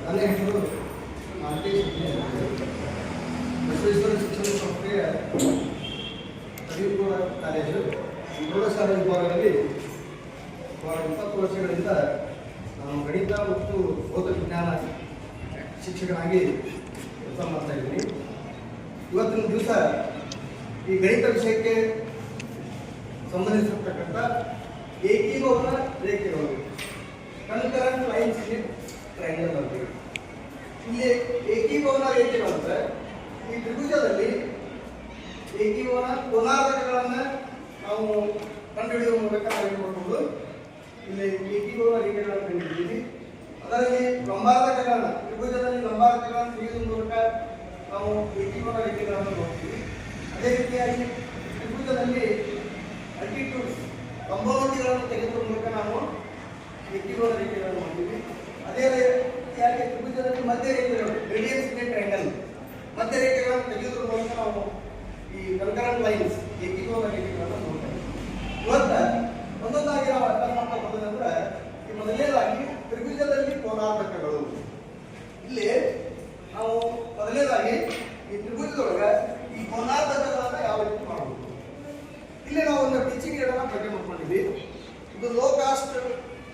ನನ್ನ ಹೆಸರು ಮಾಂತೇಶ್ ಬಸವೇಶ್ವರ ಶಿಕ್ಷಣ ಸಂಸ್ಥೆಯ ಪದವಿ ಪೂರ್ವ ಕಾಲೇಜು ಪ್ರೌಢಶಾಲಾ ವಿಭಾಗದಲ್ಲಿ ಸುಮಾರು 20 ವರ್ಷಗಳಿಂದ ನಾನು ಗಣಿತ ಮತ್ತು ಭೌತ ವಿಜ್ಞಾನ ಶಿಕ್ಷಕನಾಗಿ ಕೆಲಸ ಮಾಡ್ತಾ ಇದ್ದೀನಿ. ಇವತ್ತಿನ ದಿವಸ ಈ ಗಣಿತ ವಿಷಯಕ್ಕೆ ಸಂಬಂಧಿಸಿರ್ತಕ್ಕಂಥ ಏಕೀಭವನ ರೇಖೆಗಳು ಕನ್ಕರೆಂಟ್ ಲೈನ್ಸ್ ಇನ್ ಟ್ರಯಾಂಗಲ್ ಅಂತೀವಿ. ಇಲ್ಲಿ ಏಕೀಭವನ ರೇಖೆಗಳಂದ್ರೆ ಈ ತ್ರಿಭುಜದಲ್ಲಿ ಏಕೀಭವನ ಕೋನಾರ್ಧಕಗಳನ್ನು ನಾವು ಕಂಡುಹಿಡಿಯುವ ಮೂಲಕ ನಾವೇನು ಮಾಡಬಹುದು, ಇಲ್ಲಿ ಏಕೀಭವನ ರೇಖೆಗಳನ್ನು ಕಂಡುಹಿಡಿತೀವಿ. ಅದರಲ್ಲಿ ಲಂಬಾರ್ಧಕಗಳನ್ನು ತ್ರಿಭುಜದಲ್ಲಿ ಲಂಬಾರ್ಧಕಗಳನ್ನು ತೆಗೆಯುವ ಮೂಲಕ ನಾವು ಏಕೀಭವನ ರೇಖೆಗಳನ್ನು ನೋಡ್ತೀವಿ. ಅದೇ ರೀತಿಯಾಗಿ ತ್ರಿಭುಜದಲ್ಲಿ ಅಲ್ಟಿಟ್ಯೂಡ್ಸ್ ಲಂಬಾವಧಿಗಳನ್ನು ತೆಗೆದುವ ಮೂಲಕ ನಾವು ಏಕೀಭವನ ರೇಖೆಗಳನ್ನು ನೋಡ್ತೀವಿ. ಅದೇ ರೀತಿಯಾಗಿ ತ್ರಿಭುಜದಲ್ಲಿ ಮಧ್ಯ ರೇಖೆಗಳು ರೇಡಿಯನ್ಸ್ ಇನ್ ಟ್ರಯಾಂಗಲ್ ಮಧ್ಯ ರೇಖೆಗಳನ್ನು ತೆಗೆಯುವುದರ ಮೂಲಕ ನಾವು ಈ ಕನ್ಕರೆಂಟ್ ಲೈನ್ಸ್ ಏಕೀಭವನ ರೇಖೆಗಳನ್ನು ನೋಡ್ತೇವೆ. ಇವತ್ತು ಒಂದೊಂದಾಗಿ ನಾವು ಅರ್ಥ ಮಾಡ್ತಾ ಹೋಗೋದಂದ್ರೆ ಈ ಮೊದಲನೇದಾಗಿ ತ್ರಿಭುಜದಲ್ಲಿ ಕೋನಾರ್ಧಕಗಳು. ಇಲ್ಲಿ ನಾವು ಮೊದಲನೇದಾಗಿ ಈ ತ್ರಿಭುಜದೊಳಗೆ ಈ ಕೋನಾರ್ಧಕಗಳನ್ನು ಯಾವ ರೀತಿ ಮಾಡಬಹುದು. ಇಲ್ಲಿ ನಾವು ಒಂದು ಟೀಚಿಂಗ್ ಏಡನ್ನ ಬಗ್ಗೆ ಮಾಡ್ಕೊಂಡಿದ್ವಿ. ಇದು ಲೋ ಕಾಸ್ಟ್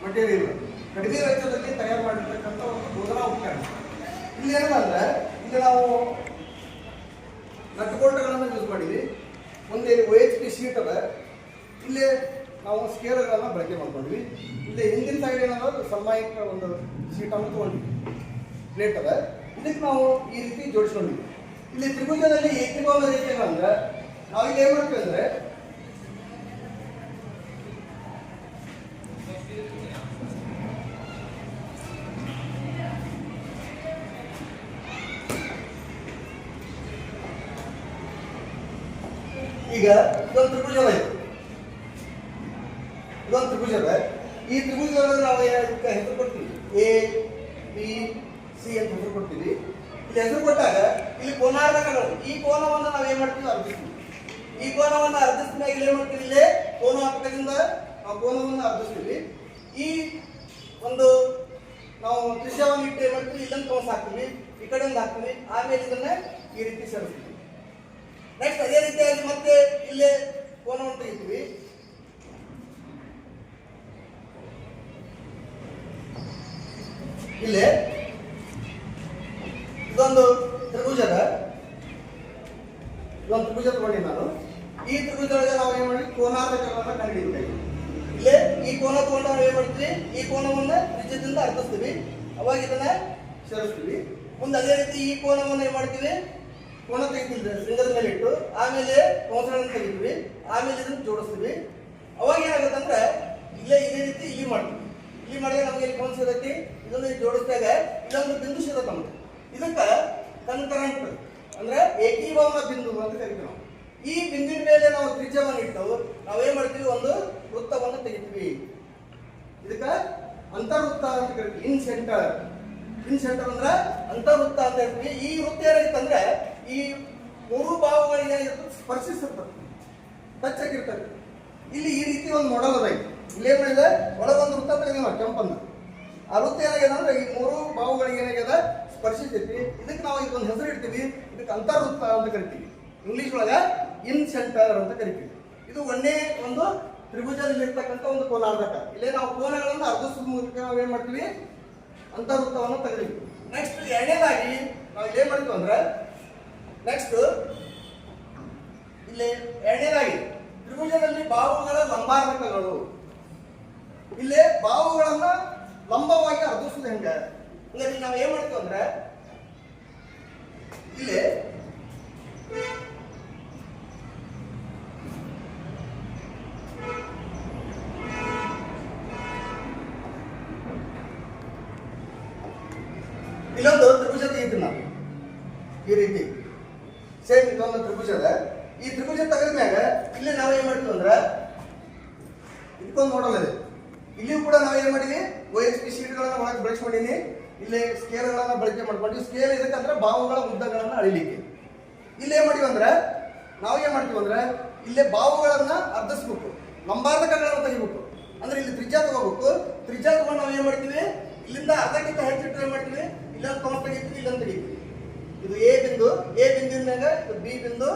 ಮಟೀರಿಯಲ್, ಕಡಿಮೆ ವೆಚ್ಚದಲ್ಲಿ ತಯಾರು ಮಾಡಿರ್ತಕ್ಕಂಥ ಒಂದು ಬೋಧನಾ ಉಪಕರಣ. ಇಲ್ಲಿ ಏನಂದ್ರೆ ಇಲ್ಲಿ ನಾವು ನಟ್ಬೋಲ್ಟ್ಗಳನ್ನು ಯೂಸ್ ಮಾಡಿದ್ವಿ. ಒಂದು OHP ಶೀಟ್ ಅದ, ಇಲ್ಲಿ ನಾವು ಸ್ಕೇಲ್ಗಳನ್ನು ಬಳಕೆ ಮಾಡ್ಕೊಂಡ್ವಿ. ಇಲ್ಲಿ ಹಿಂದಿನ ಸೈಡ್ ಏನಂದ್ರೆ ಸನ್ಮಾಯಿಕ ಒಂದು ಶೀಟನ್ನು ತೊಗೊಂಡ್ವಿ, ಪ್ಲೇಟ್ ಅದ, ಇದಕ್ಕೆ ನಾವು ಈ ರೀತಿ ಜೋಡಿಸ್ಕೊಂಡ್ವಿ. ಇಲ್ಲಿ ತ್ರಿಭುಜದಲ್ಲಿ ಏಕೀಭವನ ರೇಖೆಗಳಂದ್ರೆ ನಾವೀಗ ಏನು ಮಾಡ್ತೀವಿ ಅಂದರೆ ಈಗ ಇದೊಂದು ತ್ರಿಭುಜ ಇದೆ, ಇದೊಂದು ತ್ರಿಭುಜ ಇದೆ. ಈ ತ್ರಿಭುಜದೊಳಗೆ ನಾವು ಏನಕ್ಕೆ ಹೆಸರು ಕೊಡ್ತೀವಿ, ABC ಅಂತ ಹೆಸರು ಕೊಡ್ತೀವಿ. ಇಲ್ಲಿ ಹೆಸರು ಕೊಟ್ಟಾಗ ಇಲ್ಲಿ ಕೋನಾರ್ಧಕಗಳು, ಈ ಕೋನವನ್ನು ನಾವು ಏನು ಮಾಡ್ತೀವಿ ಅರ್ಧಿಸ್ತೀವಿ. ಈ ಕೋನವನ್ನು ಅರ್ಧಿಸಿದಾಗ ಇಲ್ಲಿ ಏನು ಮಾಡ್ತೀವಿ, ಇಲ್ಲೇ ಕೋನಾರ್ಧಕದಿಂದ ನಾವು ಕೋನವನ್ನು ಅರ್ಧಿಸ್ತೀವಿ. ಈ ಒಂದು ನಾವು ತ್ರಿಜ್ಯವನ್ನು ಇಟ್ಟು ಏನು ಮಾಡ್ತೀವಿ, ಇಲ್ಲೊಂದು ಕೋನ ಹಾಕ್ತೀವಿ, ಈ ಕಡೆ ಒಂದು ಹಾಕ್ತೀವಿ, ಆಮೇಲೆ ಇದನ್ನ ಈ ರೀತಿ ಸೇರಿಸ್ತೀವಿ. ನೆಕ್ಸ್ಟ್ ಅದೇ ರೀತಿಯಾಗಿ ಮತ್ತೆ ಇಲ್ಲೇ ಕೋನವನ್ನು ತೆಗಿತೀವಿ. ಇಲ್ಲೇ ಇದೊಂದು ತ್ರಿಭುಜದ ಇದೊಂದು ತ್ರಿಭುಜ ತಗೊಂಡಿ ನಾನು. ಈ ತ್ರಿಭುಜದೊಳಗೆ ನಾವು ಏನು ಮಾಡಿ ಕೋನಾರ್ಧಕಗಳನ್ನು ಕಂಡುಹಿಡಿತೀವಿ. ಇಲ್ಲೇ ಈ ಕೋನ ತಗೊಂಡು ನಾವು ಏನು ಮಾಡ್ತೀವಿ, ಈ ಕೋನವನ್ನು ತ್ರಿಜ್ಯದಿಂದ ಅರ್ಧಿಸ್ತೀವಿ, ಅವಾಗ ಇದನ್ನ ಸೇರಿಸ್ತೀವಿ. ಮುಂದೆ ಅದೇ ರೀತಿ ಈ ಕೋನವನ್ನು ಏನು ಮಾಡ್ತೀವಿ, ಕೋನ ತೆಗಿತೀವಿ ಶೃಂಗದ ಮೇಲೆ ಇಟ್ಟು, ಆಮೇಲೆ ಕೋನಗಳನ್ನು ತೆಗಿತೀವಿ, ಆಮೇಲೆ ಇದನ್ನು ಜೋಡಿಸ್ತೀವಿ. ಅವಾಗ ಏನಾಗುತ್ತೆ ಅಂದ್ರೆ ಇಲ್ಲೇ ಇದೇ ರೀತಿ ಇಲ್ಲಿ ಮಾಡ್ತೀವಿ. ಇಲ್ಲಿ ಮಾಡಿದ್ರೆ ನಮಗೆ ಇಲ್ಲಿ ಕೋನ ಸಿಗತ್ತೆ, ಇದನ್ನು ಜೋಡಿಸಿದಾಗ ಇಲ್ಲೊಂದು ಬಿಂದು ಸಿಗುತ್ತೆ ನಮ್ಗೆ. ಇದಕ್ಕೆ ಕನ್ಕರೆಂಟ್ ಅಂದ್ರೆ ಏಕೀಭವನ ಬಿಂದು ಅಂತ ಕರಿತೀವಿ ನಾವು. ಈ ಬಿಂದುವಿನ ಮೇಲೆ ನಾವು ತ್ರಿಜ್ಯವನ್ನು ಇಟ್ಟು ನಾವೇನ್ ಮಾಡ್ತೀವಿ, ಒಂದು ವೃತ್ತವನ್ನು ತೆಗಿತೀವಿ. ಇದಕ್ಕೆ ಅಂತರ್ವೃತ್ತ ಅಂತ ಕರಿತೀವಿ. ಇನ್ ಸೆಂಟರ್ ಅಂದ್ರೆ ಅಂತರ್ವೃತ್ತ ಅಂತ ಹೇಳ್ತೀವಿ. ಈ ವೃತ್ತ ಏನಾಗುತ್ತೆ ಅಂದ್ರೆ ಈ ಮೂರು ಭಾವಗಳಿಗೆ ಸ್ಪರ್ಶಿಸಿರ್ತದೆ, ಟಚ್ ಆಗಿರ್ತದೆ. ಇಲ್ಲಿ ಈ ರೀತಿ ಒಂದು ಮಾಡೆಲ್ ಅದ. ಇಲ್ಲಿ ಏನ್ ಮಾಡಿದೆ, ಒಳಗೊಂದು ವೃತ್ತ ತೆಗೆದ ಕೆಂಪನ್ನು, ಆ ವೃತ್ತ ಏನಾಗಿದೆ ಅಂದ್ರೆ ಈ ಮೂರು ಭಾವಗಳಿಗೆ ಏನಾಗಿದೆ ಸ್ಪರ್ಶಿಸ್ತೈತಿ. ಇದಕ್ಕೆ ನಾವು ಇದೊಂದು ಹೆಸರು ಇಡ್ತೀವಿ, ಇದಕ್ಕೆ ಅಂತರ್ವೃತ್ತ ಅಂತ ಕರಿತೀವಿ. ಇಂಗ್ಲಿಷ್ ಒಳಗ ಇನ್ ಸೆಂಟರ್ ಅಂತ ಕರಿತೀವಿ. ಇದು ಒಂದೇ ಒಂದು ತ್ರಿಭುಜದಲ್ಲಿ ಇರ್ತಕ್ಕಂಥ ಒಂದು ಕೋನಾರ್ಧಕ. ಇಲ್ಲೇ ನಾವು ಕೋನಗಳನ್ನು ಅರ್ಧಿಸುವ ಮೂಲಕ ನಾವು ಏನ್ ಮಾಡ್ತೀವಿ, ಅಂತರ್ವೃತ್ತವನ್ನು ತೆಗೆದಿವಿ. ನೆಕ್ಸ್ಟ್ ಎರಡನೇದಾಗಿ ನಾವು ಏನ್ ಮಾಡ್ತೀವಿ ಅಂದ್ರೆ ನೆಕ್ಸ್ಟ್ ಇಲ್ಲಿ ಎರಡನೇದಾಗಿ ತ್ರಿಭುಜದಲ್ಲಿ ಬಾಹುಗಳ ಲಂಬಾರ್ಧಕಗಳು. ಇಲ್ಲಿ ಬಾಹುಗಳನ್ನ ಲಂಬವಾಗಿ ಅರ್ಧಿಸುವುದು ಹೆಂಗೆ ಅಂದ್ರೆ ನಾವು ಏನ್ ಮಾಡ್ತೀವಿ ಅಂದ್ರೆ ಇಲ್ಲಿ ಇಲ್ಲೊಂದು ತ್ರಿಭುಜ ತೆಗಿತೀವಿ ನಾವು ಈ ರೀತಿ. ಸೇಮ್ ಇದೊಂದು ತ್ರಿಭುಜದ. ಈ ತ್ರಿಭುಜ ತೆಗೆದ್ಮ್ಯಾಗ ಇಲ್ಲಿ ನಾವು ಏನ್ ಮಾಡ್ತೀವಿ ಅಂದ್ರೆ ಇದಕ್ಕೊಂದು ಮಾಡಲ್ ಇದೆ. ಇಲ್ಲಿಯೂ ಕೂಡ ನಾವು ಏನ್ ಮಾಡಿದ್ವಿ, OHP ಶೀಟ್ಗಳನ್ನ ಬಳಸ್ಕೊಂಡಿನಿ. ಇಲ್ಲಿ ಸ್ಕೇಲ್ಗಳನ್ನ ಬಳಕೆ ಮಾಡ್ಕೊಂಡಿವಿ. ಸ್ಕೇಲ್ ಇದಕ್ಕಂದ್ರೆ ಬಾಹುಗಳ ಉದ್ದಗಳನ್ನ ಅಳಿಲಿಕ್ಕೆ. ಇಲ್ಲಿ ಏನ್ ಮಾಡಿವಿ ಅಂದ್ರೆ ನಾವು ಏನ್ ಮಾಡ್ತೀವಿ ಅಂದ್ರೆ ಇಲ್ಲೇ ಬಾಹುಗಳನ್ನ ಅರ್ಧಿಸ್ಬೇಕು, ಲಂಬಾರ್ಧಕಗಳನ್ನ ತೆಗಿಬೇಕು. ಅಂದ್ರೆ ಇಲ್ಲಿ ತ್ರಿಜ್ಯ ತಗೋಬೇಕು. ತ್ರಿಜ್ಯ ತಗೊಂಡು ನಾವು ಏನ್ ಮಾಡ್ತೀವಿ, ಇಲ್ಲಿಂದ ಅರ್ಧಕ್ಕಿಂತ ಹೆಚ್ಚಿಟ್ಟು ಏನ್ ಮಾಡ್ತೀವಿ, ಇಲ್ಲೊಂದು ಕೌನ್ಸ್ ತೆಗಿತೀವಿ, ಇಲ್ಲೊಂದು ತೆಗಿತೀವಿ. ಇದು ಎ ಬಿಂದು, ಎ ಬಿಂದುವಿನಾಗ ಇದು ಬಿ ಬಿಂದು,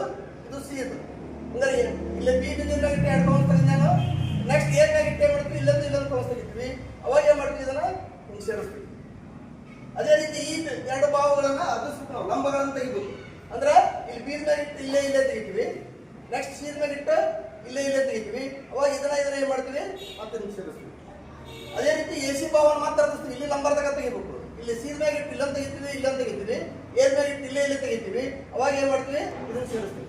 ಇದು ಸಿ ಇದು. ಅಂದ್ರೆ ಇಲ್ಲಿ ಬಿ ಬಿಂದುವಿನಾಗ ಇಟ್ಟು 2 ಕೌನ್ಸ್ ತೆಗೆದು ನಾನು ನೆಕ್ಸ್ಟ್ ಎ ಮ್ಯಾಗ ಇಟ್ಟು ಮಾಡ್ತೀವಿ, ಇಲ್ಲೊಂದು ಕೌನ್ಸ್ ತೆಗಿತೀವಿ. ಅವಾಗ ಏನ್ ಮಾಡ್ತೀವಿ, ಇದನ್ನ ಹಿಂಗೆ ಸೇರಿಸ್ತೀವಿ. ಅದೇ ರೀತಿ ಈ 2 ಭಾವಗಳನ್ನ ಅರ್ಧಿಸ್ಬೇಕು, ನಾವು ಲಂಬಗಳನ್ನು ತೆಗಿಬೇಕು. ಅಂದ್ರೆ ಇಲ್ಲಿ ಬಿ ಮ್ಯಾಗ ಇಟ್ಟು ಇಲ್ಲೇ ತೆಗಿತೀವಿ, ನೆಕ್ಸ್ಟ್ ಸಿ ಮ್ಯಾಗ ಇಟ್ಟು ಇಲ್ಲೇ ತೆಗಿತೀವಿ. ಅವಾಗ ಇದನ್ನ ಏನ್ ಮಾಡ್ತೀವಿ, ಮತ್ತೆ ಹಿಂಗೆ ಸೇರಿಸ್ತೀವಿ. ಅದೇ ರೀತಿ ಎ ಸಿ ಭಾವನ ಮಾತ್ರ ಅರ್ಧಿಸ್ತೀವಿ. ಇಲ್ಲಿ ಲಂಬರ್ದಾಗ ತೆಗಿಬೇಕು, ಇಲ್ಲಿ ಸಿ ಮ್ಯಾಗ ಇಟ್ಟು ಇಲ್ಲೊಂದು ತೆಗಿತೀವಿ, ಎ ಮ್ಯಾಗ ಇಟ್ಟು ಇಲ್ಲೇ ತೆಗಿತೀವಿ. ಅವಾಗ ಏನ್ ಮಾಡ್ತೀವಿ, ಇದನ್ನ ಸೇರಿಸ್ತೀವಿ.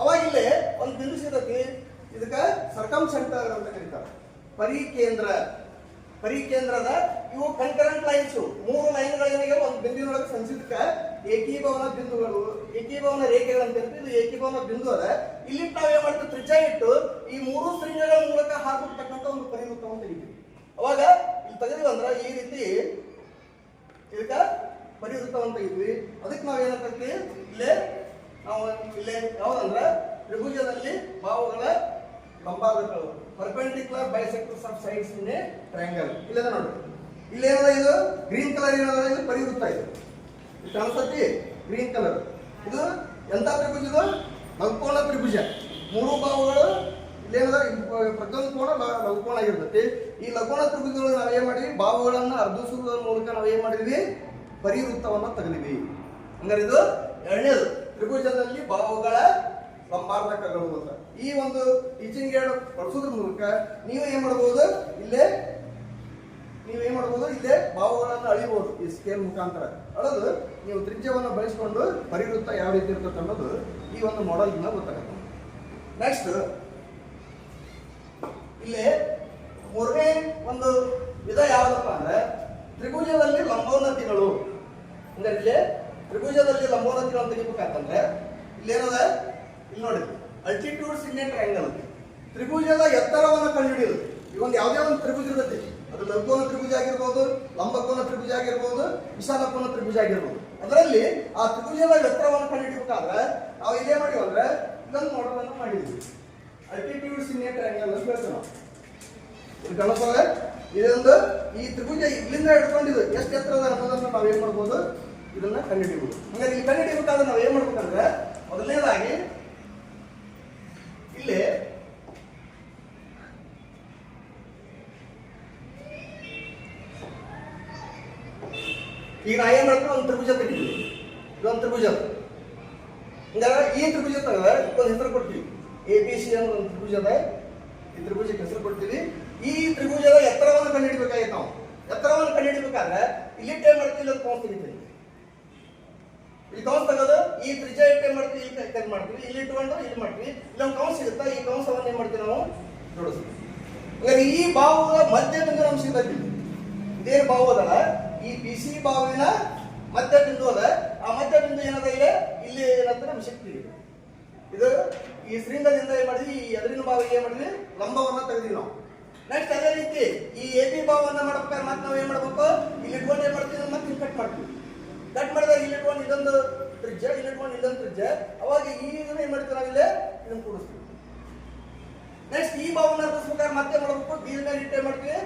ಅವಾಗ ಇಲ್ಲೇ ಒಂದು ಬಿಂದು ಸಿಗತಿ, ಇದಕ್ಕೆ ಸರ್ಕಮ್ ಸೆಂಟರ್ ಅಂತ ಕರೀತಾರೆ. ಪರಿಕೇಂದ್ರದ ಇವು ಕನ್ಕರೆಂಟ್ ಲೈನ್ಸ್, 3 ಲೈನ್ಗಳಿಗೆ ಒಂದು ಬಿಂದುವಿನೊಳಗೆ ಸಂಚಿತಕ್ಕ ಏಕೀಭವನ ಬಿಂದುಗಳು, ಏಕೀಭವನ ರೇಖೆಗಳು ಅಂತ ಇರುತ್ತೆ. ಇದು ಏಕೀಭವನ ಬಿಂದು ಅದ. ಇಲ್ಲಿ ನಾವು ಏನ್ ಮಾಡ್ತೀವಿ, ತ್ರಿಜ್ಯ ಇಟ್ಟು ಈ 3 ಸ್ಟ್ರಿಂಗ್ಗಳ ಮೂಲಕ ಹಾಕತಕ್ಕಂಥ ಒಂದು ಪರಿವೃತ್ತವನ್ನು ತೆಗಿತೀವಿ. ಅವಾಗ ಇಲ್ಲಿ ತೆಗೆದ್ವಿ ಅಂದ್ರೆ ಈ ರೀತಿ ಇದಕ್ಕ ಪರಿವೃತ್ತವನ್ನು ತೆಗಿತೀವಿ. ಅದಕ್ಕೆ ನಾವು ಏನಂತೀವಿ, ಇಲ್ಲೇ ಯಾವ್ದಂದ್ರೆ ತ್ರಿಭುಜದಲ್ಲಿ ಬಾಹುಗಳ ಲಂಬಾರ್ಧಕಗಳು, perpendicular bisectors of sides in a triangle. ಇಲ್ಲದ ನೋಡಿ, ಇಲ್ಲೇನದ ಇದು ಗ್ರೀನ್ ಕಲರ್ ಏನದ, ಇದು ಪರಿವೃತ್ತ. ಇದು ಕಾಣಿಸ್ತತಿ ಗ್ರೀನ್ ಕಲರ್. ಇದು ಎಂತ ತ್ರಿಭುಜ, ಇದು ಲಘುಕೋನ ತ್ರಿಭುಜ. 3 ಬಾಹುಗಳು ಇಲ್ಲೇನದ, ಪ್ರತಿಯೊಂದು ಕೋಣ ಲಘುಕೋಣ ಆಗಿರ್ತೈತಿ. ಈ ಲಘುಕೋನ ತ್ರಿಭುಜಗಳು ನಾವೇನ್ ಮಾಡಿದ್ವಿ, ಬಾಹುಗಳನ್ನ ಅರ್ಧಿಸುವುದರ ಮೂಲಕ ನಾವೇನ್ ಮಾಡಿದ್ವಿ, ಪರಿವೃತ್ತವನ್ನ ತೆಗೆದಿವಿ. ಹಂಗಾರೆ ಇದು 2ನೇದು ತ್ರಿಭುಜದಲ್ಲಿ ಬಾಹುಗಳ ಲಂಬಾರ್ಧಕಗಳು ಅಂತ. ಈ ಒಂದು ಟೀಚಿಂಗ್ ಏಡ್ ಬಳಸೋದ್ರ ಮೂಲಕ ನೀವೇನ್ ಮಾಡಬಹುದು, ಇಲ್ಲೇ ಬಾಹುಗಳನ್ನು ಅಳಿಬಹುದು. ಈ ಸ್ಕೇಲ್ ಮುಖಾಂತರ ಅಳದು ನೀವು ತ್ರಿಜ್ಯವನ್ನು ಬಳಸಿಕೊಂಡು ಪರಿವೃತ್ತ ಯಾವ ರೀತಿ ಇರ್ತದೆ ಅನ್ನೋದು ಈ ಒಂದು ಮಾಡೆಲ್ ಇಂದ ಗೊತ್ತಾಗುತ್ತೆ. ನೆಕ್ಸ್ಟ್ ಇಲ್ಲಿ 3ನೇ ಒಂದು ವಿಧ ಯಾವ್ದಪ್ಪ ಅಂದ್ರೆ ತ್ರಿಭುಜದಲ್ಲಿ ಲಂಬೋನ್ನತಿಗಳು. ಅಂದ್ರೆ ಇಲ್ಲಿ ತ್ರಿಭುಜದಲ್ಲಿ ಲಂಬೋನ್ನತಿಗಳು ಅಂತ ತೆಗಿಬೇಕಂತಂದ್ರೆ ಇಲ್ಲೇನದ, ಇಲ್ಲಿ ನೋಡಿ, ಅಲ್ಟಿಟ್ಯೂಡ್ಸ್ ಇನ್ ಎ ಟ್ರಯಾಂಗಲ್. ತ್ರಿಭುಜದ ಎತ್ತರವನ್ನು ಕಂಡುಹಿಡಿಯುವುದು. ಈ ಒಂದು ಯಾವುದೇ ಒಂದು ತ್ರಿಭುಜ ಇರುತ್ತೆ, ಅದು ಲಘುಕೋನ ತ್ರಿಭುಜ ಆಗಿರ್ಬೋದು, ಲಂಬಕೋನ ತ್ರಿಭುಜ ಆಗಿರ್ಬೋದು, ವಿಶಾಲಕೋನ ತ್ರಿಭುಜ ಆಗಿರ್ಬೋದು. ಅದರಲ್ಲಿ ಆ ತ್ರಿಭುಜದ ಎತ್ತರವನ್ನು ಕಂಡುಹಿಡಿಬೇಕಾದ್ರೆ ನಾವು ಇಲ್ಲೇ ಮಾಡಿವಿ ಅಂದ್ರೆ ಇದೊಂದು ಮಾಡೆಲ್ ಮಾಡಿದ್ವಿ, ಅಲ್ಟಿಟ್ಯೂಡ್ಸ್ ಇನ್ ಎ ಟ್ರಯಾಂಗಲ್ ಅಂತ ಹೇಳ್ತೇವೆ ನಾವು. ಇದು ಗಣಪದ ಇದೊಂದು ಈ ತ್ರಿಭುಜ ಇಲ್ಲಿಂದ ಹಿಡ್ಕೊಂಡಿದ್ದು ಎಷ್ಟು ಎತ್ತರದ ಅನ್ನೋದನ್ನ ನಾವೇನ್ ಮಾಡ್ಬೋದು, ಇದನ್ನ ಕಂಡುಹಿಡಿಯಬಹುದು. ಹಂಗಾರೆ ಇಲ್ಲಿ ಕಂಡುಹಿಡಿಯಬೇಕಾದ್ರೆ ನಾವು ಏನ್ ಮಾಡ್ಬೇಕಂದ್ರೆ ಮೊದಲನೇದಾಗಿ ಇಲ್ಲಿ ಈಗ ನಾ ಏನ್ ಮಾಡ್ತೀವಿ, ಒಂದು ತ್ರಿಭುಜ ತೆಗಿತೀವಿ. ಇದೊಂದು ತ್ರಿಭುಜ. ಹಂಗಾರೆ ಈ ತ್ರಿಭುಜ ತೆಗೆದ್ರೆ ಒಂದು ಹೆಸರು ಕೊಡ್ತೀವಿ, ABC ಅನ್ನೋ ಒಂದು ತ್ರಿಭುಜ ಅದ. ಈ ತ್ರಿಭುಜಕ್ಕೆ ಹೆಸರು ಕೊಡ್ತೀವಿ. ಈ ತ್ರಿಭುಜದ ಎತ್ತರವನ್ನು ಕಂಡುಹಿಡಿಬೇಕಾಗಿತ್ತು. ನಾವು ಎತ್ತರವನ್ನು ಕಂಡುಹಿಡಿಬೇಕಾದ್ರೆ ಇಲ್ಲಿ ಏನ್ ಮಾಡ್ತೀವಿ, ಇಲ್ಲೊಂದು ಕೌನ್ಸ್ ತೆಗಿತೀವಿ. ಇಲ್ಲಿ ಕೌನ್ಸ್ ತೆಗೆದು ಈ ತ್ರಿಜ್ಯ ಇಟ್ಟು ಏನ್ ಮಾಡ್ತೀವಿ, ಇಲ್ಲಿ ತೆಗೆದು ಮಾಡ್ತೀವಿ. ಇಲ್ಲಿ ಇಟ್ಕೊಂಡು ಇಲ್ಲಿ ಮಾಡ್ತೀವಿ. ಇಲ್ಲೊಂದು ಕೌನ್ಸ್ ಸಿಗುತ್ತೆ, ಈ ಕೌನ್ಸವನ್ನು ಏನ್ ಮಾಡ್ತೀವಿ, ನಾವು ಜೋಡಿಸ್ತೀವಿ. ಹಂಗಾರೆ ಈ ಬಾಹುಗಳ ಮಧ್ಯ ಬಿಂದು ನಮ್ಗೆ ಸಿಗ್ತೈತಿ. ಇದೇ ಬಾಹು ಅದಲ್ಲ, ಈ BC ಬಾಹುವಿನ ಮಧ್ಯ ಬಿಂದು ಅದ. ಆ ಮಧ್ಯ ಬಿಂದು ಏನದ, ಇಲ್ಲಿ ಏನಂತ ನಮ್ಗೆ ಸಿಗ್ತೀವಿ. ಇದು ಈ ಶೃಂಗದಿಂದ ಏನ್ ಮಾಡಿದ್ವಿ, ಈ ಎದುರಿನ ಬಾವಿಗೆ ಏನ್ ಮಾಡಿದ್ವಿ, ಲಂಬವನ್ನ ತೆಗೆದ್ವಿ ನಾವು. ನೆಕ್ಸ್ಟ್ ಅದೇ ರೀತಿ ಈ AB ಬಾವನ್ನ ಮಾಡ್ಬೇಕಾದ್ರೆ ಮತ್ತೆ ನಾವು ಏನ್ ಮಾಡ್ಬೇಕು, ಇಲ್ಲಿ ಇಟ್ಕೊಂಡು ಏನ್ ಮಾಡ್ತೀವಿ, ಮತ್ತೆ ಕಟ್ ಮಾಡ್ತೀವಿ. ಕಟ್ ಮಾಡಿದಾಗ ಇಲ್ಲಿ ಇಟ್ಕೊಂಡು ಇದೊಂದು ತ್ರಿಜ್ಯ, ಇಲ್ಲಿ ಇಟ್ಕೊಂಡು ಇದೊಂದು ತ್ರಿಜ್ಯ. ಅವಾಗ ಈ ಇದನ್ನ ಏನ್ ಮಾಡ್ತೀವಿ, ನಾವಿಲ್ಲಿ ಇದನ್ನ ಕೂಡಿಸ್ತೀವಿ. ನೆಕ್ಸ್ಟ್ ಈ ಬಾವನ್ನ ಅರ್ಧಿಸ್ಬೇಕಾದ್ರೆ ಮತ್ತೆ ಮಾಡ್ಬೇಕು, ಬೀಲ್ ಮೇಲೆ ಇಟ್ಟೆ ಮಾಡ್ತೀವಿ,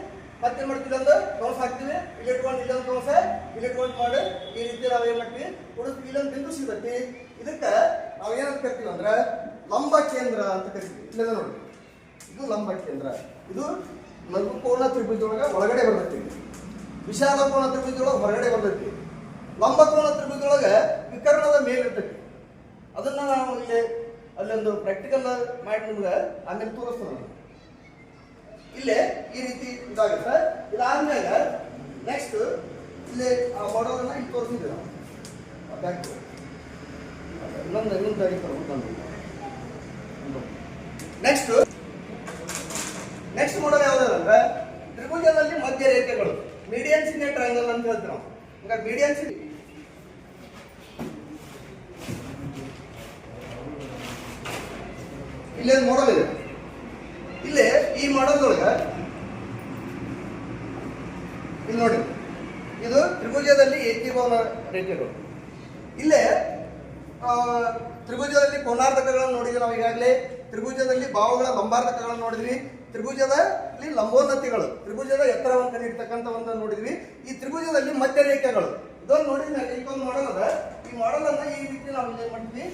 ಮತ್ತೆ ಮಾಡ್ತೀವಿ, ಒಂದು ಕೌನ್ಸ್ ಹಾಕ್ತಿವಿ. ಇಲ್ಲಿ ಇಟ್ಕೊಂಡು ಇಲ್ಲೊಂದು ಕೌನ್ಸ, ಇಲ್ಲಿ ಇಟ್ಕೊಂಡು ಮಾಡಿ ಈ ರೀತಿ ನಾವು ಏನ್ ಮಾಡ್ತೀವಿ, ಕೂಡಿಸ್ತೀವಿ. ಇಲ್ಲೊಂದು ಬಿಂದು ಸಿಗತಿ. ಇದಕ್ಕ ನಾವು ಏನಂತ ಕರಿತೀವಿ ಅಂದ್ರೆ ಲಂಬ ಕೇಂದ್ರ ಅಂತ ಕರಿತೀವಿ. ಇಲ್ಲ ನೋಡಿ, ಇದು ಲಂಬ ಕೇಂದ್ರ. ಇದು ಲಘುಕೋನ ತ್ರಿಭುಜದೊಳಗ ಒಳಗಡೆ ಬರ್ತೈತಿ, ವಿಶಾಲ ಕೋನ ತ್ರಿಭುಜದೊಳಗೆ ಹೊರಗಡೆ ಬರ್ತೈತಿ, ಲಂಬಕೋನ ತ್ರಿಭುಜದೊಳಗ ವಿಕರ್ಣದ ಮೇಲಿರ್ತೈತಿ. ಅದನ್ನ ನಾವು ಇಲ್ಲಿ ಅಲ್ಲೊಂದು ಪ್ರಾಕ್ಟಿಕಲ್ ಮಾಡಿ ನಿಮ್ಗೆ ಆಮೇಲೆ ತೋರಿಸ್ತೇವೆ. ಇಲ್ಲೇ ಈ ರೀತಿ ಇದಾಗುತ್ತೆ. ಇದಾದ್ಮೇಲೆ ನೆಕ್ಸ್ಟ್ ಇಲ್ಲಿ ಆ ಮಾಡೋದನ್ನ ಇಲ್ಲಿ ತೋರಿಸಿದ್ವಿ ನಾವು. ನೆಕ್ಸ್ಟ್ ಮಾಡೋದು ಯಾವ್ದಂದ್ರೆ ತ್ರಿಭುಜದಲ್ಲಿ ಮಧ್ಯ ರೇಖೆಗಳು, ಮೀಡಿಯನ್ಸ್ ಇನ್ ಎ ಟ್ರಯಾಂಗಲ್ ಅಂತ ಹೇಳ್ತೀವಿ ನಾವು. ಹಂಗಾರೆ ಮೀಡಿಯನ್ಸ್ ಇಲ್ಲಿ ಒಂದು ಮಾಡಲ್ ಇದೆ. ಇಲ್ಲಿ ಈ ಮಾಡಲ್ ಒಳಗ ಇಲ್ಲಿ ನೋಡಿ, ಇದು ತ್ರಿಭುಜದಲ್ಲಿ ಏಕೀಭವನ ರೇಖೆಗಳು. ಇಲ್ಲೇ ತ್ರಿಭುಜದಲ್ಲಿ ಕೋನಾರ್ಧಕಗಳನ್ನು ನೋಡಿದ್ವಿ ನಾವು ಈಗಾಗಲೇ. ತ್ರಿಭುಜದಲ್ಲಿ ಬಾಹುಗಳ ಲಂಬಾರ್ಧಕಗಳನ್ನು ನೋಡಿದ್ವಿ. ತ್ರಿಭುಜದಲ್ಲಿ ಲಂಬೋನ್ನತಿಗಳು, ತ್ರಿಭುಜದ ಎತ್ತರವನ್ನು ಕಂಡುಹಿಡಿತಕ್ಕಂಥ ಒಂದು ನೋಡಿದ್ವಿ. ಈ ತ್ರಿಭುಜದಲ್ಲಿ ಮಧ್ಯ ರೇಖೆಗಳು, ಇದೊಂದು ನೋಡಿದ್ಮೇಲೆ ಇದೊಂದು ಮಾಡೆಲ್ ಅದ. ಈ ಮಾಡೆಲ್ ಅನ್ನ ಈ ರೀತಿ ನಾವು ಏನ್ ಮಾಡ್ತೀವಿ,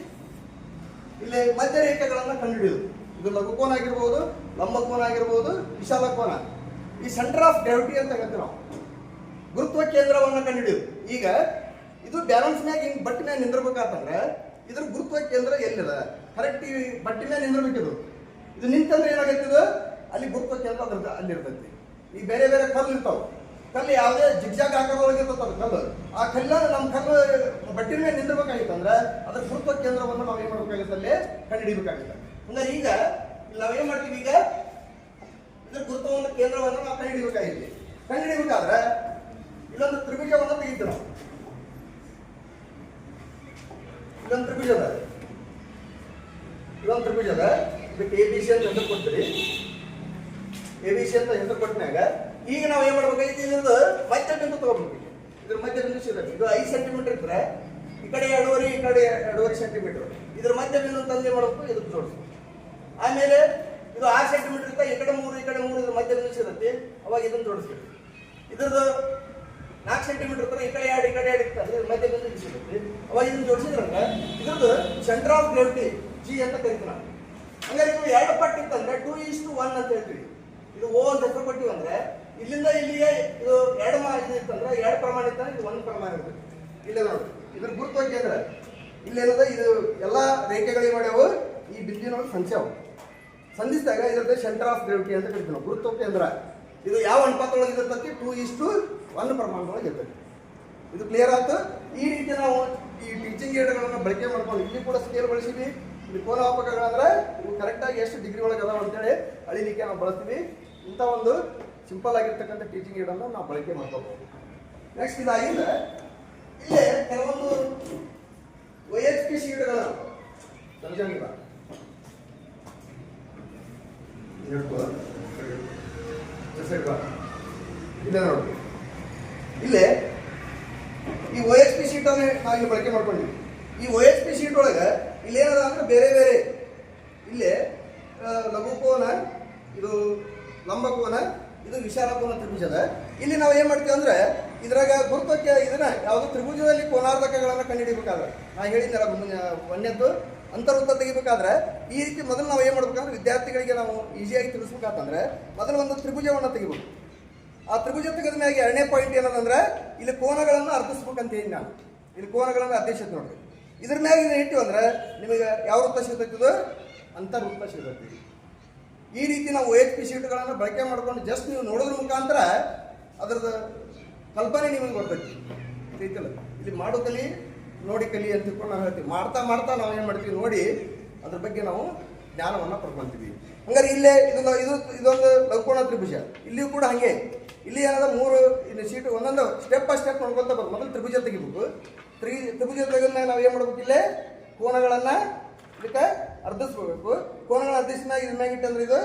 ಇಲ್ಲಿ ಮಧ್ಯ ರೇಖೆಗಳನ್ನ ಕಂಡುಹಿಡಿಯುದು. ಇದು ಲಘು ಕೋನ ಆಗಿರ್ಬೋದು, ಲಂಬ ಕೋನ ಆಗಿರ್ಬೋದು, ವಿಶಾಲ ಕೋನ. ಈ ಸೆಂಟರ್ ಆಫ್ ಗ್ರಾವಿಟಿ ಅಂತ ಹೇಳ್ತೀವಿ ನಾವು, ಗುರುತ್ವ ಕೇಂದ್ರವನ್ನು ಕಂಡುಹಿಡಿಯುದು. ಈಗ ಇದು ಬ್ಯಾಲೆನ್ಸ್ ಮ್ಯಾಗ ಹಿಂಗ್ ಬಟ್ಟಿ ಮ್ಯಾಗ ನಿಂದಿರ್ಬೇಕಾತಂದ್ರೆ ಇದ್ರ ಗುರುತ್ವ ಕೇಂದ್ರ ಎಲ್ಲಿದೆ, ಕರೆಕ್ಟ್ ಈ ಬಟ್ಟಿ ಮ್ಯಾಗ ನಿಂದಿರ್ಬೇಕಿದು. ಇದು ನಿಂತಂದ್ರೆ ಏನಾಗತ್ತಿದು, ಅಲ್ಲಿ ಗುರುತ್ವ ಕೇಂದ್ರ ಅದ್ರದ್ದು ಅಲ್ಲಿ ಇರ್ತೈತಿ. ಈ ಬೇರೆ ಬೇರೆ ಕಲ್ಲು ಇರ್ತಾವ, ಕಲ್ಲು ಯಾವುದೇ ಜಿಗ್ಜಾಗ್ ಆಕಾರದೊಳಗೆ ಇರ್ತದ ಕಲ್ಲು. ಆ ಕಲ್ಲ ನಮ್ಮ ಕಲ್ಲು ಬಟ್ಟಿ ಮೇಲೆ ನಿಂದಿರ್ಬೇಕಾಗಿತ್ತಂದ್ರೆ ಅದ್ರ ಗುರುತ್ವ ಕೇಂದ್ರವನ್ನು ನಾವು ಏನ್ ಮಾಡ್ಬೇಕಾಗುತ್ತೆ, ಅಲ್ಲಿ ಕಂಡುಹಿಡಿಬೇಕಾಗುತ್ತೆ. ಅಂದ್ರೆ ಈಗ ನಾವೇನ್ ಮಾಡ್ತೀವಿ, ಈಗ ಇದ್ರ ಗುರುತ್ವವನ್ನು ಕೇಂದ್ರವನ್ನು ನಾವು ಕಂಡುಹಿಡಿಬೇಕಾಗಿತ್ತು. ಕಂಡುಹಿಡಿಬೇಕಾದ್ರೆ ಇಲ್ಲೊಂದು ತ್ರಿಭುಜವನ್ನು ತೆಗಿತೀವಿ ನಾವು. ಇಲ್ಲೊಂದು ತ್ರಿಭುಜ ಅದ, ಇದೊಂದು ತ್ರಿಭುಜ ಅದ. ಇದಕ್ಕೆ ABC ಅಂತ ಹೆಸರು ಕೊಡ್ತೀರಿ. ABC ಅಂತ ಹೆಸರು ಕೊಟ್ಟನಾಗ ಈಗ ನಾವು ಏನ್ ಮಾಡ್ಬೇಕಾಗಿತ್ತು, ಇದ್ರದ್ದು ಮಧ್ಯ ಬಿಂದು ತಗೋಬೇಕು. ಇದ್ರ ಮಧ್ಯ ಬಿಂದು ಸಿಗುತ್ತೆ. ಇದು 5 ಸೆಂಟಿಮೀಟರ್ ಇದ್ರೆ ಈ ಕಡೆ 2.5 ಈ ಕಡೆ 2.5 ಸೆಂಟಿಮೀಟರ್. ಇದ್ರ ಮಧ್ಯ ಬಿಂದು ತಂದೆ ಮಾಡಬೇಕು, ಇದಕ್ಕೆ ಜೋಡಿಸ್ಬೇಕು. ಆಮೇಲೆ ಇದು 6 ಸೆಂಟಿಮೀಟರ್ ಇರ್ತಾ, ಈ ಕಡೆ 3 ಈ ಕಡೆ 3 ಇದ್ರ ಮಧ್ಯ ಬಿಂದು ಸಿಗುತ್ತೆ. ಅವಾಗ ಇದನ್ನು ಜೋಡಿಸ್ಬೇಕು. ಇದ್ರದ್ದು 4 ಸೆಂಟಿಮೀಟರ್ ಇರ್ತಾರೆ, ಈ ಕಡೆ 2 ಈ ಕಡೆ 2 ಇರ್ತಾರೆ, ಇದ್ರ ಮಧ್ಯ ಬಿಂದು ಸಿಗುತ್ತೆ. ಅವಾಗ ಇದನ್ನು ಜೋಡಿಸಿದ್ರಂದ್ರೆ ಇದ್ರದ್ದು ಸೆಂಟರ್ ಆಫ್ ಗ್ರಾವಿಟಿ G ಅಂತ ಕರಿತೀವಿ ನಾವು. ಹಂಗಾರೆ ಇದು 2 ಪಟ್ಟು ಇತ್ತಂದ್ರೆ 2:1 ಅಂತ ಹೇಳ್ತೀವಿ. ಇದು O ಅಂತ ಹೆಸರು ಕೊಟ್ಟಿವಿ ಅಂದ್ರೆ ಇಲ್ಲಿಂದ ಇಲ್ಲಿಗೆ ಇದು 2 ಇದು ಇತ್ತಂದ್ರೆ 2 ಪ್ರಮಾಣ ಇತ್ತಂದ್ರೆ ಇದು 1 ಪ್ರಮಾಣ ಇರ್ತದೆ. ಇಲ್ಲ ನೋಡಿ, ಇದ್ರ ಗುರುತ್ವ ಕೇಂದ್ರ ಇಲ್ಲೇನದ, ಇದು ಎಲ್ಲಾ ರೇಖೆಗಳಿಗೆ ಮಾಡ್ಯಾವು ಈ ಬಿಂದುವಿನೊಳಗೆ ಸಂಚಾವು ಸಂಧಿಸಿದಾಗ ಇದ್ರದ್ದು ಸೆಂಟರ್ ಆಫ್ ಗ್ರಾವಿಟಿ ಅಂತ ಕರಿತೀವಿ ನಾವು, ಗುರುತ್ವ ಕೇಂದ್ರ. ಇದು ಯಾವ ಅನುಪಾತದೊಳಗೆ ಇರ್ತೈತಿ, 2:1 ಪ್ರಮಾಣದೊಳಗೆ ಇರ್ತೈತಿ. ಇದು ಕ್ಲಿಯರ್ ಆಯ್ತು. ಈ ರೀತಿ ನಾವು ಈ ಟೀಚಿಂಗ್ ಏಡ್ಗಳನ್ನು ಬಳಕೆ ಮಾಡ್ಕೊಂಡು ಇಲ್ಲಿ ಕೂಡ ಸ್ಕೇಲ್ ಬಳಸಿದ್ವಿ. ಇಲ್ಲಿ ಕೋನ ಮಾಪಕಗಳಂದ್ರೆ ಇವು ಕರೆಕ್ಟಾಗಿ ಎಷ್ಟು ಡಿಗ್ರಿ ಒಳಗೆ ಅದಾವ ಅಂತೇಳಿ ಅಳಿಲಿಕ್ಕೆ ನಾವು ಬಳಸ್ತೀವಿ. ಇಂಥ ಒಂದು ಸಿಂಪಲ್ ಆಗಿರ್ತಕ್ಕಂಥ ಟೀಚಿಂಗ್ ಏಡನ್ನು ನಾವು ಬಳಕೆ ಮಾಡ್ಕೋಬಹುದು. ನೆಕ್ಸ್ಟ್ ಇದಾಗಿಂದ ಇಲ್ಲೇ ಕೆಲವೊಂದು OHP ಶೀಟ್ಗಳ ಸಂಜಂಗಿಲ್ಲ ಇದೆ ನೋಡಿ. ಇಲ್ಲೇ ಈ OHP ಶೀಟ್ ಅನ್ನು ನಾವು ಇಲ್ಲಿ ಬಳಕೆ ಮಾಡ್ಕೊಂಡಿವಿ. ಈ OHP ಶೀಟ್ ಒಳಗೆ ಇಲ್ಲೇನದ ಅಂದ್ರೆ ಬೇರೆ ಬೇರೆ ಇಲ್ಲೇ ಲಘು ಕೋನ, ಇದು ಲಂಬ ಕೋನ, ಇದು ವಿಶಾಲ ಕೋನ ತ್ರಿಭುಜ ಅದ. ಇಲ್ಲಿ ನಾವು ಏನ್ ಮಾಡ್ತೀವಿ ಅಂದ್ರೆ ಇದ್ರಾಗ ಗುರುತ್ವಕ್ಕೆ ಇದನ್ನ ಯಾವುದು ತ್ರಿಭುಜದಲ್ಲಿ ಕೋನಾರ್ಧಕಗಳನ್ನ ಕಂಡುಹಿಡಿಬೇಕಾದ್ರೆ ನಾ ಹೇಳಿದ್ನಲ್ಲ ಒಂದನೇದ್ದು ಅಂತರ್ವೃತ್ತ ತೆಗಿಬೇಕಾದ್ರೆ ಈ ರೀತಿ ಮೊದಲು ನಾವು ಏನ್ ಮಾಡ್ಬೇಕಂದ್ರೆ ವಿದ್ಯಾರ್ಥಿಗಳಿಗೆ ನಾವು ಈಸಿಯಾಗಿ ತಿಳಿಸ್ಬೇಕಂತಂದ್ರೆ ಮೊದಲು ಒಂದು ತ್ರಿಭುಜವನ್ನು ತೆಗಿಬೇಕು. ಆ ತ್ರಿಭುಜ ತೆಗೆದ ಮ್ಯಾಗ 2ನೇ ಪಾಯಿಂಟ್ ಏನದಂದ್ರೆ ಇಲ್ಲಿ ಕೋನಗಳನ್ನು ಅರ್ಥಿಸ್ಬೇಕಂತ ಹೇಳಿ ನಾನು ಇಲ್ಲಿ ಕೋನಗಳನ್ನು ಅಧ್ಯಕ್ಷತೆ ನೋಡ್ರಿ. ಇದ್ರ ಮ್ಯಾಗ ಇದನ್ನ ಇಟ್ಟಿವಿ ಅಂದ್ರೆ ನಿಮಗೆ ಯಾವ ವೃತ್ತ ಸಿಗ್ತೈತಿದು, ಅಂತರ್ವೃತ್ತ ಸಿಗ್ತೈತಿ. ಈ ರೀತಿ ನಾವು OHP ಶೀಟ್ಗಳನ್ನು ಬಳಕೆ ಮಾಡ್ಕೊಂಡು ಜಸ್ಟ್ ನೀವು ನೋಡೋದ್ರ ಮುಖಾಂತರ ಅದ್ರದ್ದು ಕಲ್ಪನೆ ನಿಮಗೆ ಬರ್ತೈತಿ. ಐತಲ್ಲ, ಇಲ್ಲಿ ಮಾಡೋ ಕಲಿ ನೋಡಿ ಕಲಿ ಅಂತ ತಿಳ್ಕೊಂಡು ನಾವು ಹೇಳ್ತೀವಿ. ಮಾಡ್ತಾ ಮಾಡ್ತಾ ನಾವು ಏನು ಮಾಡ್ತೀವಿ, ನೋಡಿ ಅದ್ರ ಬಗ್ಗೆ ನಾವು ಜ್ಞಾನವನ್ನು ಪಡ್ಕೊಳ್ತೀವಿ. ಹಂಗಾರೆ ಇಲ್ಲೇ ಇದೊಂದು ಲಘುಕೋನ ತ್ರಿಭುಜ. ಇಲ್ಲಿಯೂ ಕೂಡ ಹಾಗೆ ಇಲ್ಲಿ ಏನದ 3 ಇನ್ನು ಶೀಟ್ ಒಂದೊಂದು ಸ್ಟೆಪ್ ಬೈ ಸ್ಟೆಪ್ ನೋಡ್ಕೊಳ್ತಾ ಬರ್ಬೇಕು. ಮೊದಲು ತ್ರಿಭುಜ ತೆಗಿಬೇಕು. ತ್ರಿಭುಜ ತೆಗೆದ್ಮೇಲೆ ನಾವು ಏನು ಮಾಡ್ಬೇಕು, ಇಲ್ಲೇ ಕೋನಗಳನ್ನು ಇದಕ್ಕೆ ಅರ್ಧಿಸ್ಬೇಕು. ಕೋನಗಳ ಅರ್ಧಿಸಿದಾಗ ಇದ್ರ ಮ್ಯಾಗ ಇಟ್ಟಂದ್ರೆ ಇದು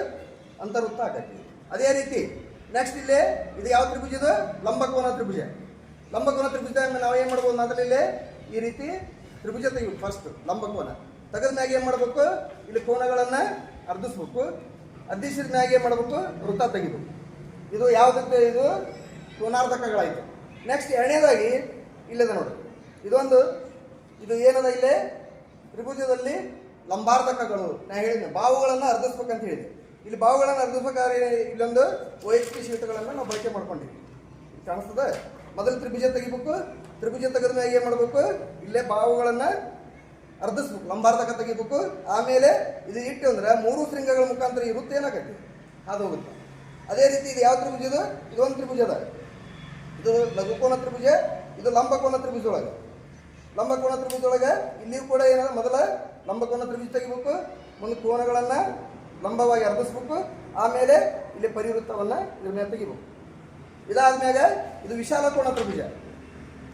ಅಂತರ್ವೃತ್ತ ಆಗತ್ತೆ. ಅದೇ ರೀತಿ ನೆಕ್ಸ್ಟ್ ಇಲ್ಲೇ ಇದು ಯಾವ ತ್ರಿಭುಜ, ಇದು ಲಂಬಕೋನ ತ್ರಿಭುಜ. ಲಂಬಕೋನ ತ್ರಿಭುಜದಾಗ ನಾವು ಏನು ಮಾಡ್ಬೋದು, ಮೊದಲು ಇಲ್ಲೇ ಈ ರೀತಿ ತ್ರಿಭುಜ ತೆಗಿಬೇಕು. ಫಸ್ಟ್ ಲಂಬಕೋನ ತೆಗೆದ ಮ್ಯಾಗ ಏನು ಮಾಡ್ಬೇಕು, ಇಲ್ಲಿ ಕೋನಗಳನ್ನು ಅರ್ಧಿಸ್ಬೇಕು. ಅರ್ಧಿಸಿದ ಮ್ಯಾಗ ಏನು ಮಾಡ್ಬೇಕು, ವೃತ್ತ ತೆಗಿಬೇಕು. ಇದು ಯಾವುದಕ್ಕೆ, ಇದು ಕೋನಾರ್ಧಕಗಳಾಯಿತು. ನೆಕ್ಸ್ಟ್ ಎರಡನೇದಾಗಿ ಇಲ್ಲದ ನೋಡಿ, ಇದು ಏನದ ಇಲ್ಲೇ ತ್ರಿಭುಜದಲ್ಲಿ ಲಂಬಾರ್ಧಕಗಳು. ನಾ ಹೇಳಿದ್ದೆ ಬಾವುಗಳನ್ನು ಅರ್ಧಿಸ್ಬೇಕಂತ ಹೇಳಿದೆ. ಇಲ್ಲಿ ಬಾವುಗಳನ್ನು ಅರ್ಧಿಸ್ಬೇಕಾದ್ರೆ ಇಲ್ಲೊಂದು OHP ಶೀಟ್ಗಳನ್ನು ನಾವು ಬಳಕೆ ಮಾಡ್ಕೊಂಡಿದ್ವಿ. ಕಾಣಿಸ್ತದೆ. ಮೊದಲು ತ್ರಿಭುಜ ತೆಗಿಬೇಕು. ತ್ರಿಭುಜ ತೆಗೆದ ಮ್ಯಾಗ ಏನು ಮಾಡಬೇಕು, ಇಲ್ಲೇ ಬಾವುಗಳನ್ನು ಅರ್ಧಿಸ್ಬೇಕು, ಲಂಬಾರ್ಧಕ ತೆಗಿಬೇಕು. ಆಮೇಲೆ ಇದು ಇಟ್ಟು ಅಂದ್ರೆ 3 ಶೃಂಗಗಳ ಮುಖಾಂತರ ಈ ವೃತ್ತ ಏನಾಗತ್ತೆ, ಅದು ಹೋಗುತ್ತೆ. ಅದೇ ರೀತಿ ಇದು ಯಾವ ತ್ರಿಭುಜ, ಇದೊಂದು ತ್ರಿಭುಜ ಅದ. ಇದು ಲಘುಕೋನ ತ್ರಿಭುಜ, ಇದು ಲಂಬಕೋನ ತ್ರಿಭುಜ ಒಳಗೆ. ಲಂಬಕೋನ ತ್ರಿಭುಜ ಒಳಗೆ ಇಲ್ಲಿಯೂ ಕೂಡ ಏನಾದ, ಮೊದಲ ಲಂಬಕೋನ ತ್ರಿಭುಜ ತೆಗಿಬೇಕು. ಮುಂದೆ ಕೋನಗಳನ್ನು ಲಂಬವಾಗಿ ಅರ್ಧಿಸ್ಬೇಕು. ಆಮೇಲೆ ಇಲ್ಲಿ ಪರಿವೃತ್ತವನ್ನು ಇದ್ರ ಮೇಲೆ ತೆಗಿಬೇಕು. ಇದಾದ್ಮ್ಯಾಗ ಇದು ವಿಶಾಲ ಕೋನ ತ್ರಿಭುಜ.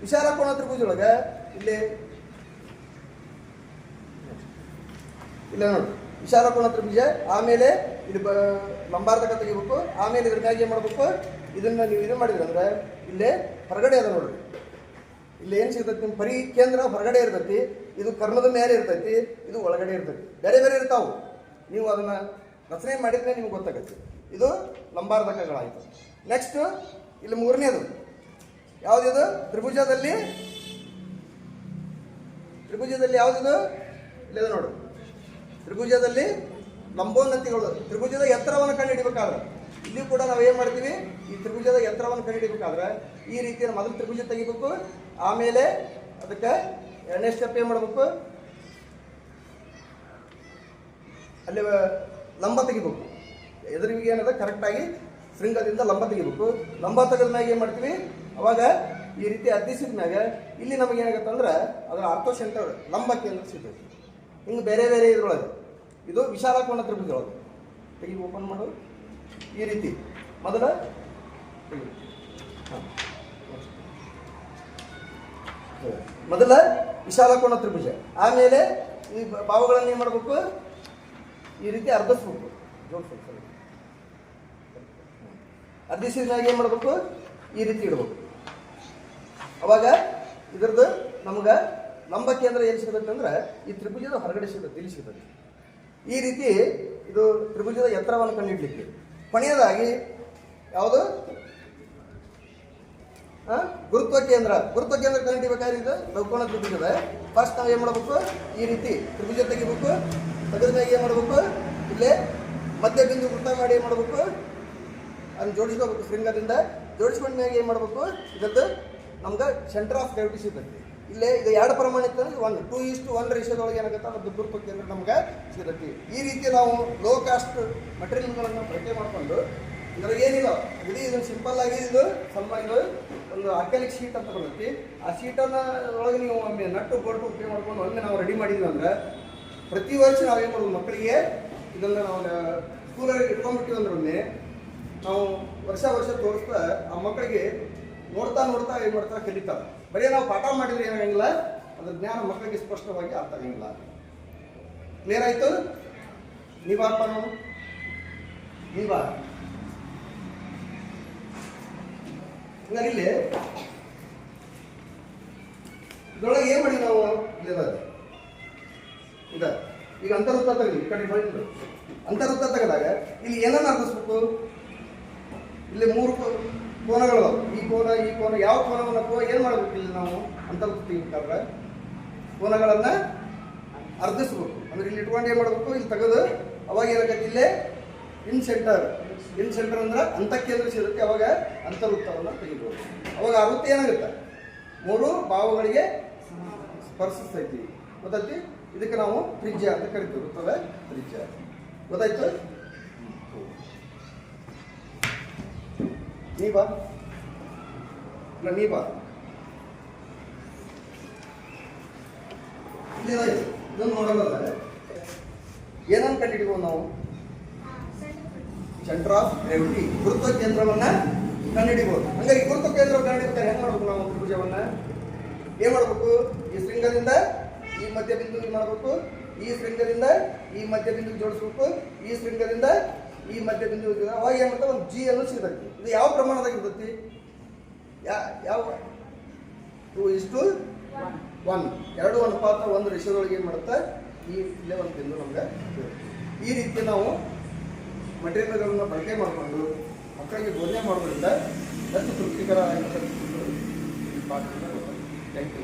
ವಿಶಾಲ ಕೋನ ತ್ರಿಭುಜ ಒಳಗೆ ಇಲ್ಲಿ ನೋಡಿ ವಿಶಾಲ ಕೋನ ತ್ರಿಭುಜ. ಆಮೇಲೆ ಇಲ್ಲಿ ಲಂಬಾರ್ಧಕ ತೆಗಿಬೇಕು. ಆಮೇಲೆ ಇದ್ರ ಮ್ಯಾಗ ಏನು ಮಾಡಬೇಕು, ಇದನ್ನ ನೀವು ಇದು ಮಾಡಿದ್ರಿ ಅಂದ್ರೆ ಇಲ್ಲೇ ಹೊರಗಡೆ ಅದ ನೋಡ್ರಿ. ಇಲ್ಲಿ ಏನು ಸಿಗ್ತೈತಿ, ನಿಮ್ಮ ಪರಿ ಕೇಂದ್ರ ಹೊರಗಡೆ ಇರ್ತೈತಿ, ಇದು ಕರ್ಣದ ಮೇಲೆ ಇರ್ತೈತಿ, ಇದು ಒಳಗಡೆ ಇರ್ತೈತಿ. ಬೇರೆ ಬೇರೆ ಇರ್ತಾವೆ. ನೀವು ಅದನ್ನ ರಚನೆ ಮಾಡಿದ್ರೆ ನಿಮ್ಗೆ ಗೊತ್ತಾಗತ್ತೆ. ಇದು ಲಂಬಾರ್ಧಕಗಳಾಯಿತು. ನೆಕ್ಸ್ಟ್ ಇಲ್ಲಿ 3ನೇದು ಯಾವುದಿದು ತ್ರಿಭುಜದಲ್ಲಿ ಯಾವುದಿದು ಇಲ್ಲ ನೋಡು, ತ್ರಿಭುಜದಲ್ಲಿ ಲಂಬೋನ್ನತಿಗಳು ತ್ರಿಭುಜದ ಎತ್ತರವನ್ನು ಕಂಡುಹಿಡಿಬೇಕಾದ್ರೆ ಇಲ್ಲಿ ಕೂಡ ನಾವು ಏನು ಮಾಡ್ತೀವಿ, ಈ ತ್ರಿಭುಜದ ಎತ್ತರವನ್ನು ಕಂಡುಹಿಡಿಬೇಕಾದ್ರೆ ಈ ರೀತಿಯ ಮೊದಲು ತ್ರಿಭುಜ ತೆಗಿಬೇಕು, ಆಮೇಲೆ ಅದಕ್ಕೆ ಎರಡನೇ ಸ್ಟೆಪ್ ಏನು ಮಾಡಬೇಕು, ಅಲ್ಲಿ ಲಂಬ ತೆಗಿಬೇಕು. ಎದುರಿಗೆ ಏನದ ಕರೆಕ್ಟಾಗಿ ಶೃಂಗದಿಂದ ಲಂಬ ತೆಗಿಬೇಕು. ಲಂಬ ತೆಗೆದ ಮ್ಯಾಗ ಏನು ಮಾಡ್ತೀವಿ, ಅವಾಗ ಈ ರೀತಿ ಅದ್ದಿಸಿದ ಮ್ಯಾಗ ಇಲ್ಲಿ ನಮಗೆ ಏನಾಗುತ್ತೆ ಅಂದ್ರೆ ಅದರ ಅರ್ಥೋ ಸೆಂಟರ್ ಲಂಬ ಕೇಂದ್ರ ಸಿಗ್ತೈತಿ. ಹಿಂಗೆ ಬೇರೆ ಬೇರೆ ಇದ್ರೊಳಗೆ ಇದು ವಿಶಾಲಕೋನ ತ್ರಿಭುಜ ಒಳಗೆ ತೆಗಿ ಓಪನ್ ಮಾಡು. ಈ ರೀತಿ ಮೊದಲ ವಿಶಾಲಕೋನ ತ್ರಿಭುಜ, ಆಮೇಲೆ ಈ ಭಾವಗಳನ್ನು ಏನು ಮಾಡಬೇಕು, ಈ ರೀತಿ ಅರ್ಧಿಸ್ಬೇಕು. ಜೋಡಿಸ್ಬೇಕು, ಅರ್ಧಿಸಿದಾಗ ಏನು ಮಾಡಬೇಕು, ಈ ರೀತಿ ಇಡಬೇಕು. ಅವಾಗ ಇದ್ರದ್ದು ನಮ್ಗೆ ಲಂಬ ಕೇಂದ್ರ ಏನು ಸಿಗುತ್ತೆ ಅಂದ್ರೆ ಈ ತ್ರಿಭುಜದ ಹೊರಗಡೆ ಸಿಗುತ್ತೆ, ಇಲ್ಲಿ ಸಿಗುತ್ತೆ. ಈ ರೀತಿ ಇದು ತ್ರಿಭುಜದ ಎತ್ತರವನ್ನು ಕಂಡುಹಿಡಲಿಕ್ಕೆ. ಕೊನೆಯದಾಗಿ ಯಾವುದು ಗುರುತ್ವ ಕೇಂದ್ರ ಕಂಡುಹಿಡಿಬೇಕಾದ್ರೆ ಇದು ಲಘುಕೋನ ತ್ರಿಭುಜದ ಫಸ್ಟ್ ನಾವು ಏನು ಮಾಡಬೇಕು, ಈ ರೀತಿ ತ್ರಿಭುಜ ತೆಗಿಬೇಕು. ತೆಗೆದ ಮ್ಯಾಗ ಏನು ಮಾಡಬೇಕು, ಇಲ್ಲೇ ಮಧ್ಯ ಬಿಂದು ವೃತ್ತ ಮಾಡಿ ಏನು ಮಾಡಬೇಕು, ಅದನ್ನು ಜೋಡಿಸ್ಕೋಬೇಕು. ಶೃಂಗದಿಂದ ಜೋಡಿಸ್ಕೊಂಡ ಮ್ಯಾಗ ಏನು ಮಾಡಬೇಕು, ಇದರದ್ದು ನಮ್ಗೆ ಸೆಂಟರ್ ಆಫ್ ಗ್ರಾವಿಟಿ ಸಿಗುತ್ತೆ. ಇಲ್ಲೇ ಇದು ಎರಡು ಪ್ರಮಾಣ ಇತ್ತು ಅಂದ್ರೆ 1:1 ರೇಷಿಯೋದೊಳಗೆ ಏನಾಗುತ್ತೆ ಅದು ಗುರುತ್ವ ಕೇಂದ್ರ ನಮ್ಗೆ ಸಿಗುತ್ತೆ. ಈ ರೀತಿ ನಾವು ಲೋ ಕಾಸ್ಟ್ ಮಟೀರಿಯಲ್ಗಳನ್ನು ಬಳಕೆ ಮಾಡಿಕೊಂಡು ಇದ್ರಾಗ ಏನಿಲ್ಲ, ಇಡೀ ಇದನ್ನು ಸಿಂಪಲ್ ಆಗಿ ಇದು ಸ್ವಲ್ಪ ಇದು ಒಂದು ಅಕ್ಯಾಲಿಕ್ ಶೀಟ್ ಅಂತ ಬರುತ್ತೆ. ಆ ಶೀಟನ್ನು ಒಳಗೆ ನೀವು ಒಮ್ಮೆ ನಟ್ಟು ಬೋಲ್ಟು ಉಪಯೋಗ ಮಾಡ್ಕೊಂಡು ಒಮ್ಮೆ ನಾವು ರೆಡಿ ಮಾಡಿದ್ವಿ ಅಂದ್ರೆ ಪ್ರತಿ ವರ್ಷ ನಾವೇನು ಮಾಡೋದು, ಮಕ್ಕಳಿಗೆ ಇದನ್ನು ನಾವು ಸ್ಕೂಲಲ್ಲಿ ಇಟ್ಕೊಂಡ್ಬಿಟ್ಟಿವಿ ಅಂದ್ರೆ ಒಮ್ಮೆ ನಾವು ವರ್ಷ ತೋರಿಸ್ತಾ ಆ ಮಕ್ಕಳಿಗೆ ನೋಡ್ತಾ ಏನು ಮಾಡ್ತಾರೆ ಕಲಿತಾರೆ. ಬರೀ ನಾವು ಪಾಠ ಮಾಡಿದ್ರೆ ಏನಾಗಂಗಿಲ್ಲ, ಅದ್ರ ಜ್ಞಾನ ಮಕ್ಕಳಿಗೆ ಸ್ಪಷ್ಟವಾಗಿ ಅರ್ಥ ಆಗಂಗಿಲ್ಲ. ಕ್ಲಿಯರ್ ಆಯ್ತು? ನೀವಾಪ ನಾವು ನೀವಾ ಹಂಗಾರೆ ಇಲ್ಲಿ ಇದ್ರೊಳಗೆ ಏನು ಮಾಡಿ ನಾವು ಈಗ ಅಂತರ್ವೃತ್ತ ತೆಗೆದು ಈ ಕಡೆ ಬಂದು ಅಂತರ್ವೃತ್ತ ತೆಗೆದಾಗ ಇಲ್ಲಿ ಏನನ್ನು ಅರ್ಧಿಸ್ಬೇಕು, ಇಲ್ಲಿ 3 ಕೋನಗಳು, ಈ ಕೋನ ಯಾವ ಕೋನವನ್ನು ಏನು ಮಾಡಬೇಕು, ಇಲ್ಲಿ ನಾವು ಅಂತರ್ವೃತ್ತ ತೆಗಿಬೇಕಾದ್ರೆ ಕೋನಗಳನ್ನು ಅರ್ಧಿಸ್ಬೇಕು. ಅಂದ್ರೆ ಇಲ್ಲಿ ಇಟ್ಕೊಂಡು ಏನು ಮಾಡಬೇಕು, ಇಲ್ಲಿ ತೆಗೆದು ಅವಾಗ ಏನಾಗತ್ತೆ, ಇಲ್ಲೇ ಇನ್ ಸೆಂಟರ್ ಅಂದ್ರೆ ಅಂತಃಕೇಂದ್ರ ಸಿಗುತ್ತೆ. ಅವಾಗ ಅಂತರ್ವೃತ್ತವನ್ನು ತೆಗಿಬೋದು. ಅವಾಗ ಆ ವೃತ್ತ ಏನಾಗುತ್ತೆ, 3 ಭಾವಗಳಿಗೆ ಸ್ಪರ್ಶಿಸ್ತೈತಿ. ಗೊತ್ತೈತಿ? ಇದಕ್ಕೆ ನಾವು ತ್ರಿಜ್ಯ ಅಂತ ಕರಿತೀವಿ, ವೃತ್ತದ ತ್ರಿಜ್ಯ. ಗೊತ್ತಾಯ್ತು? ನೀ ಬಾ ಇದನ್ನು ನೋಡೋಲ್ಲ. ಏನನ್ನು ಕಂಡುಹಿಡಿಬೋದು ನಾವು, ಸೆಂಟರ್ ಆಫ್ ಗ್ರಾವಿಟಿ ಗುರುತ್ವ ಕೇಂದ್ರವನ್ನು ಕಂಡುಹಿಡಿಬೋದು. ಹಂಗಾಗಿ ಗುರುತ್ವ ಕೇಂದ್ರ ಕಂಡುಹಿಡಿತಾರೆ ಹೆಂಗೆ ಮಾಡ್ಬೇಕು, ನಾವು ತ್ರಿಭುಜವನ್ನ ಏನು ಮಾಡಬೇಕು, ಈ ಶೃಂಗದಿಂದ ಈ ಮಧ್ಯ ಬಿಂದು ಮಾಡಬೇಕು, ಈ ಶೃಂಗದಿಂದ ಈ ಮಧ್ಯ ಬಿಂದು ಜೋಡಿಸ್ಬೇಕು, ಈ ಶೃಂಗದಿಂದ ಈ ಮಧ್ಯ ಬಿಂದು. ಅವಾಗ ಏನು ಮಾಡ್ತಾರೆ, ಒಂದು ಜಿ ಅನ್ನು ಸಿಗುತ್ತೆ. ಇದು ಯಾವ ಪ್ರಮಾಣದಾಗ ಇರ್ತೈತಿ, ಯಾವ 2:1 2:1 ರೇಷಿಯೋದೊಳಗೆ ಏನು ಮಾಡುತ್ತೆ, ಇಲ್ಲೇ ಒಂದು ಬಿಂದು ನಮ್ಗೆ. ಈ ರೀತಿ ನಾವು ಮಟೀರಿಯಲ್ಗಳನ್ನು ಬಳಕೆ ಮಾಡಿಕೊಂಡು ಮಕ್ಕಳಿಗೆ ಬೋಧನೆ ಮಾಡೋದ್ರಿಂದ ಎಷ್ಟು ತೃಪ್ತಿಕರ ಆಗಿರ್ತಕ್ಕಂಥ. Thank you.